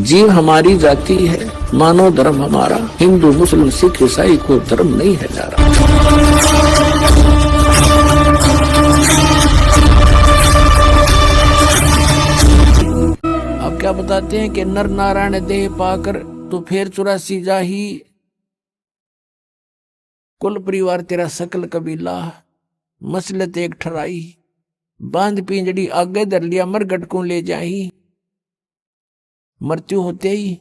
जीव हमारी जाति है, मानो धर्म हमारा, हिंदू मुस्लिम सिख ईसाई को धर्म नहीं है जा रहा। अब क्या बताते हैं कि नर नारायण देह पाकर तो फिर 84 जाही, कुल परिवार तेरा सकल कबीला, मसलत एक ठराई, बांध पिंजड़ी आगे धर लिया मरगट को ले जाही। मृत्यु होते ही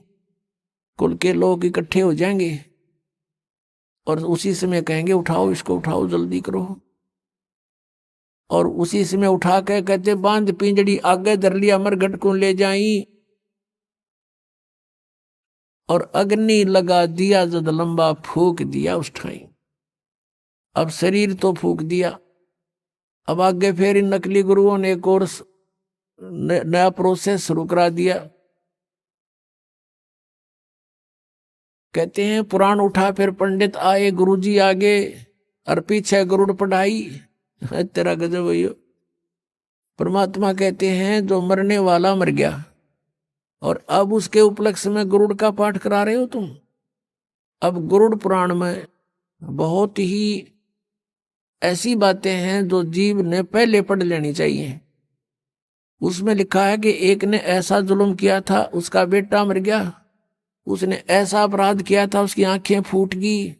कुल के लोग इकट्ठे हो जाएंगे और उसी समय कहेंगे उठाओ इसको, उठाओ जल्दी करो। और उसी समय उठा के कहते बांध पिंजड़ी आगे धर लिया मरगट को ले जाई, और अग्नि लगा दिया जद लंबा फूक दिया उस ठाई। अब शरीर तो फूक दिया, अब आगे फिर इन नकली गुरुओं ने एक और नया प्रोसेस शुरू करा दिया। कहते हैं पुराण उठा फिर पंडित आए, गुरुजी आगे और पीछे गरुड़ पढ़ाई। तेरा गजब भैया। परमात्मा कहते हैं जो मरने वाला मर गया और अब उसके उपलक्ष्य में गरुड़ का पाठ करा रहे हो तुम। अब गरुड़ पुराण में बहुत ही ऐसी बातें हैं जो जीव ने पहले पढ़ लेनी चाहिए। उसमें लिखा है कि एक ने ऐसा जुल्म किया था, उसका बेटा मर गया। उसने ऐसा अपराध किया था, उसकी आंखें फूट गई।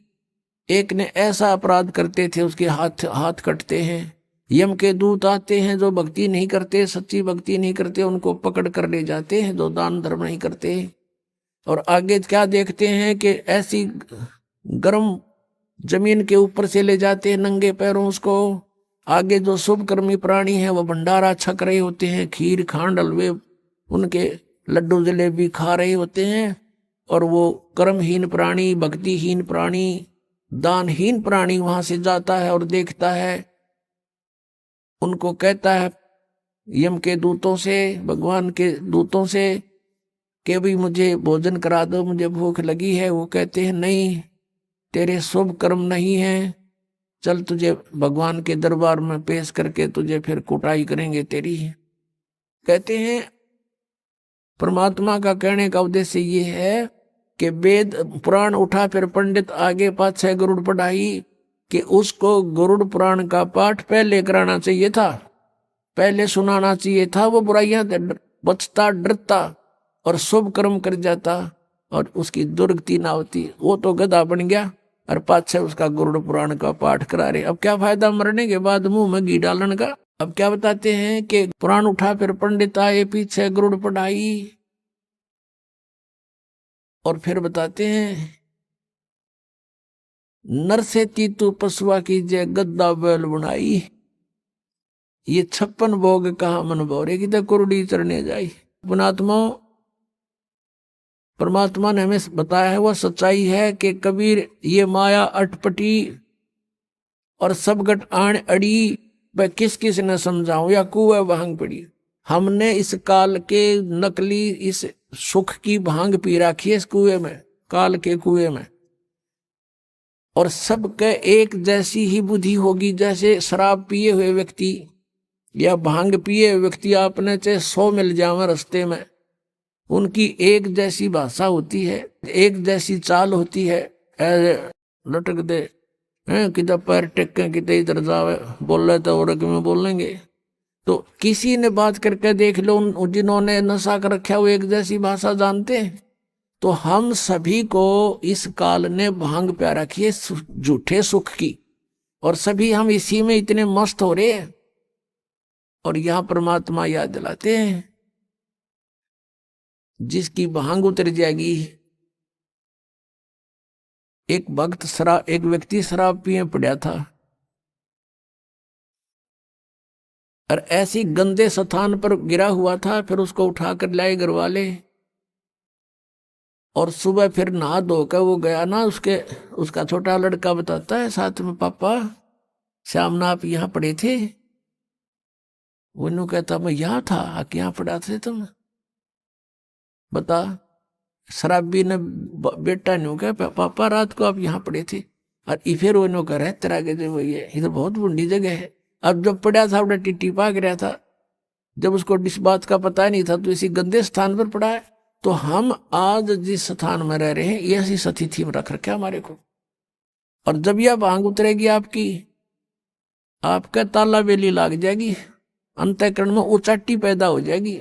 एक ने ऐसा अपराध करते थे, उसके हाथ कटते हैं। यम के दूत आते हैं, जो भक्ति नहीं करते, सच्ची भक्ति नहीं करते, उनको पकड़ कर ले जाते हैं, जो दान धर्म नहीं करते। और आगे क्या देखते हैं कि ऐसी गर्म जमीन के ऊपर से ले जाते हैं नंगे पैरों उसको। आगे जो शुभ कर्मी प्राणी है वो भंडारा छक रहे होते हैं, खीर खांड हलवे उनके लड्डू जलेबी खा रहे होते हैं। और वो कर्महीन प्राणी, भक्तिहीन प्राणी, दानहीन प्राणी वहां से जाता है और देखता है। उनको कहता है यम के दूतों से, भगवान के दूतों से कि भी मुझे भोजन करा दो, मुझे भूख लगी है। वो कहते हैं नहीं, तेरे शुभ कर्म नहीं है, चल तुझे भगवान के दरबार में पेश करके तुझे फिर कुटाई करेंगे तेरी। कहते हैं परमात्मा का कहने का उद्देश्य ये है कि वेद पुराण उठा फिर पंडित आगे पाछे गरुड़ पढ़ाई, कि उसको गरुड़ पुराण का पाठ पहले कराना चाहिए था, पहले सुनाना चाहिए था। वो बुराइयां बचता, डरता और शुभ कर्म कर जाता और उसकी दुर्गति ना होती। वो तो गधा बन गया और पाछे उसका गरुड़ पुराण का पाठ करा रहे। अब क्या फायदा मरने के बाद मुंह में घी डालने का। अब क्या बताते हैं कि पुराण उठा फिर पंडित आए, पीछे गरुड़ पढ़ाई। और फिर बताते हैं नर से तीतु पशुआ की जय गद्दा बैल बुनाई। ये 56 भोग कहा मन भौरे की तो कुरडी चढ़ने जाई। पुणात्मा परमात्मा ने हमें बताया है वह सच्चाई है कि कबीर ये माया अटपटी और सब गट आण अड़ी, वह किस किस ने समझाऊं या कुएं भांग पड़ी। हमने इस काल के नकली इस सुख की भांग पी रखी है इस कुएं में, काल के कुएं में। और सबके एक जैसी ही बुद्धि होगी। जैसे शराब पिए हुए व्यक्ति या भांग पिए हुए व्यक्ति आपने चाहे 100 मिल जावे रास्ते में, उनकी एक जैसी भाषा होती है, एक जैसी चाल होती है। लटक दे किधर पैर टेके किधर इधर जावे, बोल रहे तो और में बोलेंगे। तो किसी ने बात करके देख लो, जिन्होंने नशा कर रखा वो एक जैसी भाषा जानते हैं। तो हम सभी को इस काल ने भांग प्या रखी है झूठे सुख की, और सभी हम इसी में इतने मस्त हो रहे हैं। और यहां परमात्मा याद दिलाते हैं जिसकी भांग उतर जाएगी। एक व्यक्ति शराब पिए पड़ा था और ऐसी गंदे स्थान पर गिरा हुआ था। फिर उसको उठाकर लाए घर वाले, और सुबह फिर नहा धोकर वो गया ना, उसका छोटा लड़का बताता है साथ में, पापा श्याम ना आप यहाँ पड़े थे। वो कहता मैं यहाँ था, यहाँ पड़ा थे तुम, बता। शराबी ने बेटा ने कहा पापा रात को आप यहाँ पड़े थे। और फिर वो कह रहे तेरा के जो ये इधर बहुत बुंडी जगह है। अब जब पड़ा था अपना टिट्टी पाक रहा था, जब उसको इस बात का पता नहीं था तो इसी गंदे स्थान पर पड़ा है। तो हम आज जिस स्थान में रह रहे हैं ये ऐसी स्थिति में रख रखे हमारे को। और जब यह भांग उतरेगी आपकी, आपका ताला बेली लाग जाएगी, अंतःकरण में उचाटी पैदा हो जाएगी।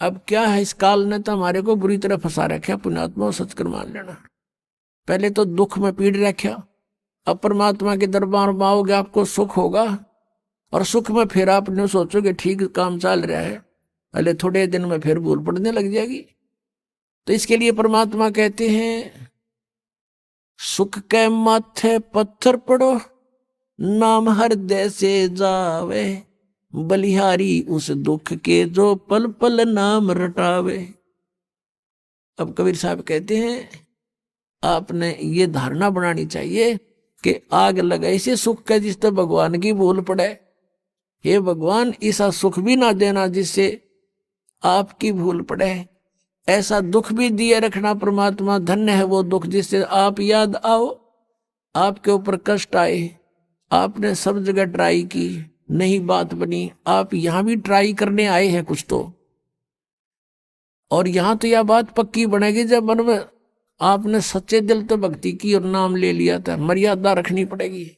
अब क्या है, इस काल ने तो हमारे को बुरी तरह फंसा रखा। पुण्यात्मा सचकर मान लेना, पहले तो दुख में पीड़ रखा, अब परमात्मा के दरबार में आओगे आपको सुख होगा, और सुख में फिर आपने सोचोगे ठीक काम चल रहा है, पहले थोड़े दिन में फिर भूल पड़ने लग जाएगी। तो इसके लिए परमात्मा कहते हैं, सुख के माथे पत्थर पड़ो, नाम हृदय से जावे, बलिहारी उस दुख के जो पल पल नाम रटावे। अब कबीर साहब कहते हैं, आपने ये धारणा बनानी चाहिए कि आग लगाई से सुख का जिससे भगवान की भूल पड़े। हे भगवान, ऐसा सुख भी ना देना जिससे आपकी भूल पड़े, ऐसा दुख भी दिए रखना परमात्मा। धन्य है वो दुख जिससे आप याद आओ, आपके ऊपर कष्ट आए, आपने सब जगह ट्राई की, नहीं बात बनी, आप यहां भी ट्राई करने आए हैं कुछ तो, और यहां तो यह बात पक्की बनेगी जब मन में आपने सच्चे दिल तो भक्ति की और नाम ले लिया था। मर्यादा रखनी पड़ेगी।